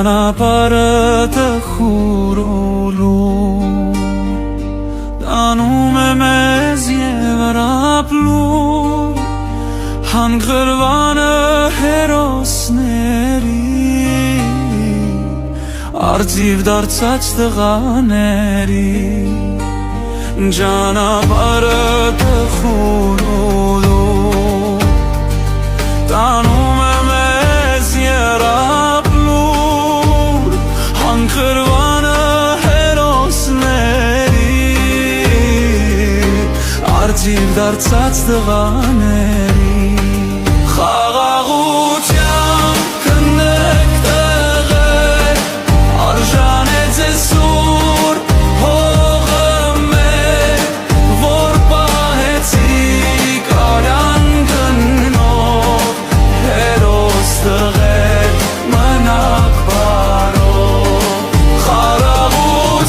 Ճանապարհը խուրոլու Տանում է մեզ և ռապլու Հանգրվանը հերոսների Արձիվ դարձած տղաների Ճանապարհը խուրոլու Տանում է մեզ և ռապլու Հանգրվանը հերոսների Արձիվ դարձած տղաների Խաղաղությամբ քննեք տեղեր Արժան է ձեզ սուրբ հողը մեր Որ պահեցիք արյան գնով Հերոս տղեր մնաք բարով Խաղաղությամբ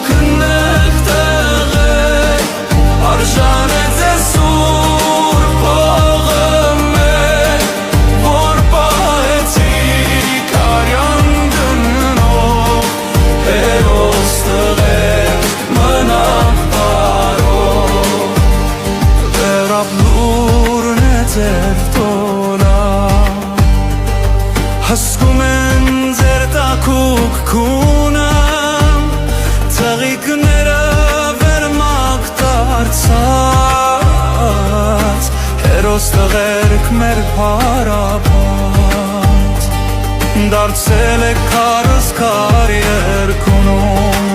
քննեք տեղեր Արժան է ձեզ սուրբ հողը մեր Որ պահեցիք արյան գնով Հերոս տղեր մնաք բարով Վերապլուրն է ձեր տոլա Հսկում են ձեր տաքուկ քունը Ծաղիկները վերմակ դարձած Հերոս տղերք մեր փարապատ Դարձել եք քարսքար երկունում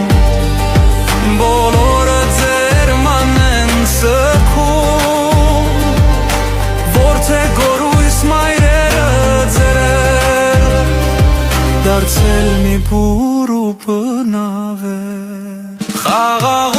Բոլորը ձեր ման են սգում Որդե գորույս մայրերը ձերել Դարձել մի բուր ու բնավեր Խաղաղ